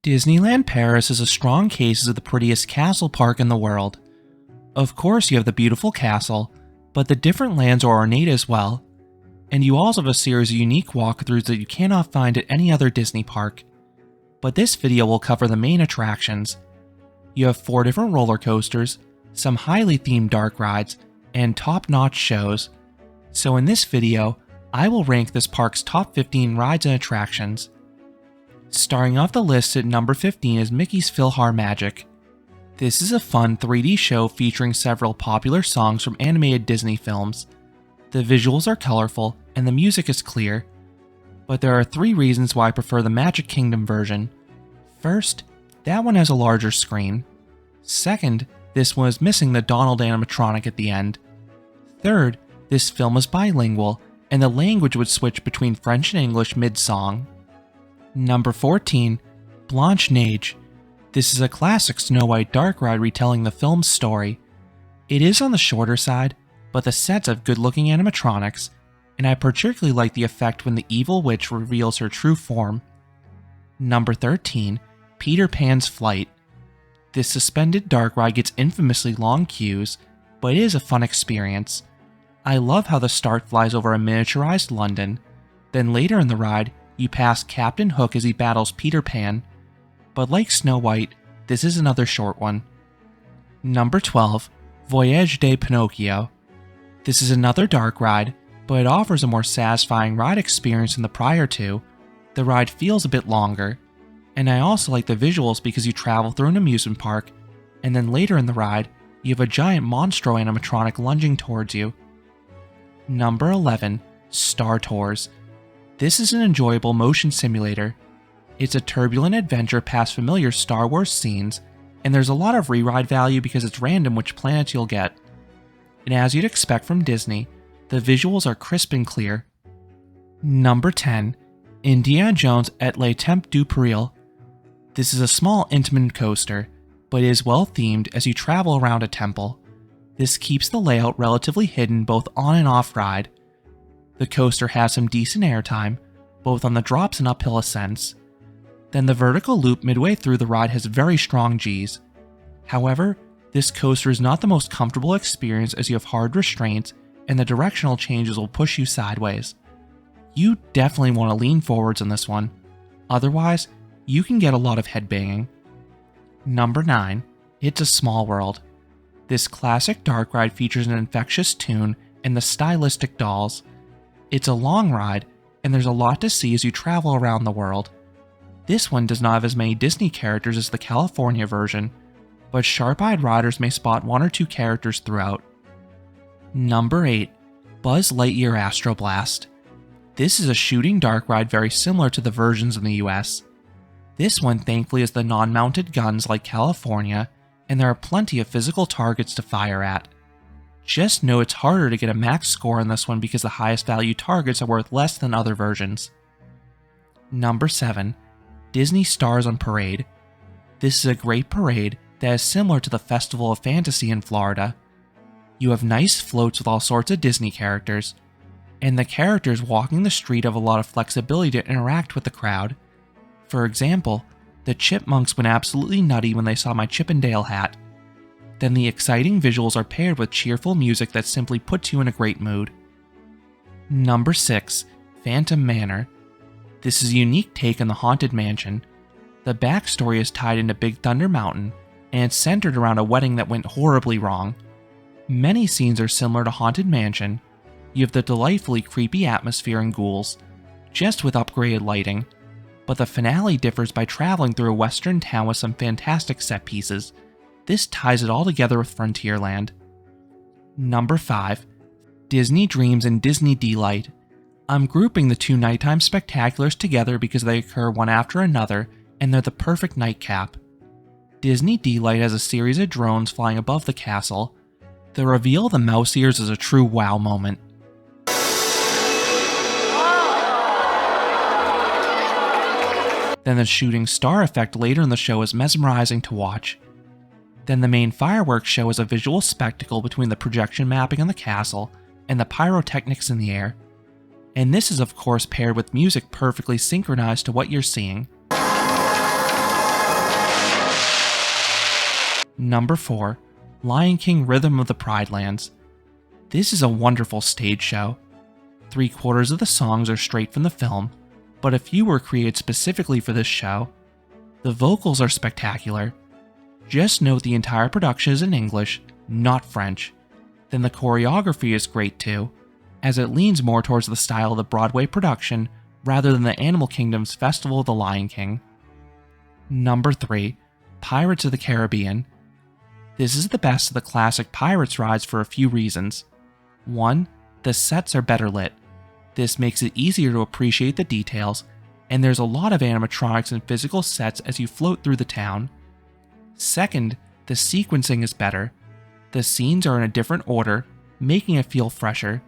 Disneyland Paris is a strong case of the prettiest castle park in the world. Of course you have the beautiful castle, but the different lands are ornate as well, and you also have a series of unique walkthroughs that you cannot find at any other Disney park. But this video will cover the main attractions. You have 4 different roller coasters, some highly themed dark rides, and top-notch shows. So in this video, I will rank this park's top 15 rides and attractions. Starting off the list at number 15 is Mickey's Philhar Magic. This is a fun 3D show featuring several popular songs from animated Disney films. The visuals are colorful and the music is clear. But there are 3 reasons why I prefer the Magic Kingdom version. First, that one has a larger screen. Second, this one is missing the Donald animatronic at the end. Third, this film is bilingual and the language would switch between French and English mid-song. Number 14, Blanche-Neige. This is a classic Snow White dark ride retelling the film's story. It is on the shorter side, but the sets have good-looking animatronics, and I particularly like the effect when the evil witch reveals her true form. Number 13, Peter Pan's Flight. This suspended dark ride gets infamously long queues, but it is a fun experience. I love how the start flies over a miniaturized London, then later in the ride, you pass Captain Hook as he battles Peter Pan. But like Snow White, this is another short one. Number 12, Voyage Pinocchio. This is another dark ride, but it offers a more satisfying ride experience than the prior 2. The ride feels a bit longer, and I also like the visuals because you travel through an amusement park, and then later in the ride, you have a giant monstro animatronic lunging towards you. Number 11, Star Tours. This is an enjoyable motion simulator. It's a turbulent adventure past familiar Star Wars scenes, and there's a lot of re-ride value because it's random which planets you'll get. And as you'd expect from Disney, the visuals are crisp and clear. Number 10, Indiana Jones at Le Temple du Péril. This is a small intimate coaster, but it is well themed as you travel around a temple. This keeps the layout relatively hidden both on and off ride. The coaster has some decent airtime, both on the drops and uphill ascents. Then the vertical loop midway through the ride has very strong Gs. However, this coaster is not the most comfortable experience as you have hard restraints and the directional changes will push you sideways. You definitely want to lean forwards on this one, otherwise you can get a lot of headbanging. Number 9, It's a Small World. This classic dark ride features an infectious tune and the stylistic dolls. It's a long ride, and there's a lot to see as you travel around the world. This one does not have as many Disney characters as the California version, but sharp-eyed riders may spot 1 or 2 characters throughout. Number 8, Buzz Lightyear Astro Blast. This is a shooting dark ride very similar to the versions in the US. This one thankfully has the non-mounted guns like California, and there are plenty of physical targets to fire at. Just know it's harder to get a max score on this one because the highest value targets are worth less than other versions. Number 7, Disney Stars on Parade. This is a great parade that is similar to the Festival of Fantasy in Florida. You have nice floats with all sorts of Disney characters, and the characters walking the street have a lot of flexibility to interact with the crowd. For example, the chipmunks went absolutely nutty when they saw my Chip and Dale hat. Then the exciting visuals are paired with cheerful music that simply puts you in a great mood. Number 6, Phantom Manor. This is a unique take on the Haunted Mansion. The backstory is tied into Big Thunder Mountain, and it's centered around a wedding that went horribly wrong. Many scenes are similar to Haunted Mansion. You have the delightfully creepy atmosphere and ghouls, just with upgraded lighting. But the finale differs by traveling through a western town with some fantastic set pieces. This ties it all together with Frontierland. Number 5, Disney Dreams and Disney Delight. I'm grouping the 2 nighttime spectaculars together because they occur one after another, and they're the perfect nightcap. Disney Delight has a series of drones flying above the castle. The reveal of the mouse ears is a true wow moment. Then the shooting star effect later in the show is mesmerizing to watch. Then the main fireworks show is a visual spectacle between the projection mapping on the castle and the pyrotechnics in the air. And this is, of course, paired with music perfectly synchronized to what you're seeing. Number 4. Lion King Rhythm of the Pride Lands. This is a wonderful stage show. 3/4 of the songs are straight from the film, but a few were created specifically for this show. The vocals are spectacular. Just note the entire production is in English, not French. Then the choreography is great too, as it leans more towards the style of the Broadway production rather than the Animal Kingdom's Festival of the Lion King. Number 3. Pirates of the Caribbean. This is the best of the classic Pirates rides for a few reasons. 1. The sets are better lit. This makes it easier to appreciate the details, and there's a lot of animatronics and physical sets as you float through the town. 2nd, the sequencing is better. The scenes are in a different order, making it feel fresher,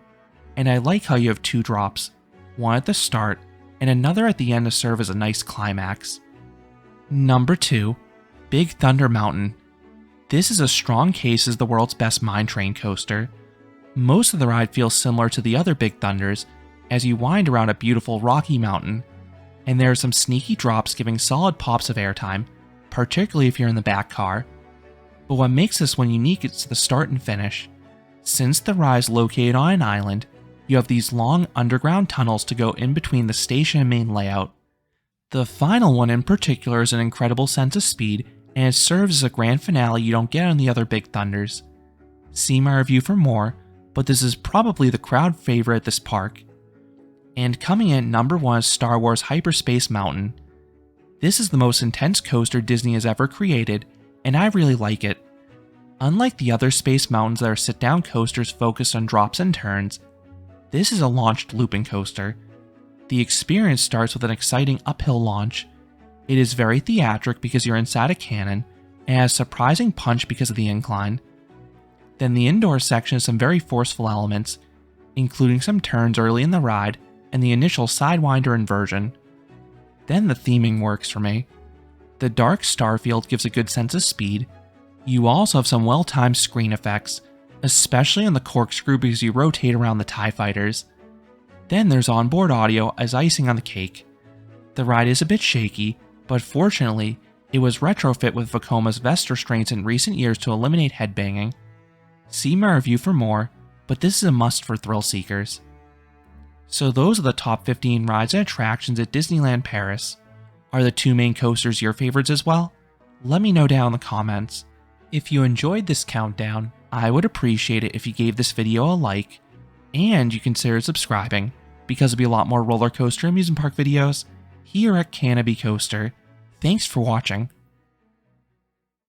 and I like how you have 2 drops, one at the start and another at the end to serve as a nice climax. Number 2. Big Thunder Mountain. This is a strong case as the world's best mine train coaster. Most of the ride feels similar to the other Big Thunders as you wind around a beautiful rocky mountain, and there are some sneaky drops giving solid pops of airtime, particularly if you're in the back car. But what makes this one unique is the start and finish. Since the ride is located on an island, you have these long underground tunnels to go in between the station and main layout. The final one in particular is an incredible sense of speed, and it serves as a grand finale you don't get on the other Big Thunders. See my review for more, but this is probably the crowd favorite at this park. And coming in at number 1 is Star Wars Hyperspace Mountain. This is the most intense coaster Disney has ever created, and I really like it. Unlike the other space mountains that are sit-down coasters focused on drops and turns, this is a launched looping coaster. The experience starts with an exciting uphill launch. It is very theatric because you're inside a cannon, and has surprising punch because of the incline. Then the indoor section has some very forceful elements, including some turns early in the ride and the initial Sidewinder inversion. Then the theming works for me. The dark starfield gives a good sense of speed. You also have some well-timed screen effects, especially on the corkscrew because you rotate around the TIE fighters. Then there's onboard audio as icing on the cake. The ride is a bit shaky, but fortunately, it was retrofit with Vekoma's vest restraints in recent years to eliminate headbanging. See my review for more, but this is a must for thrill seekers. So those are the top 15 rides and attractions at Disneyland Paris. Are the 2 main coasters your favorites as well? Let me know down in the comments. If you enjoyed this countdown, I would appreciate it if you gave this video a like, and you consider subscribing, because there'll be a lot more roller coaster amusement park videos here at Canopy Coaster. Thanks for watching.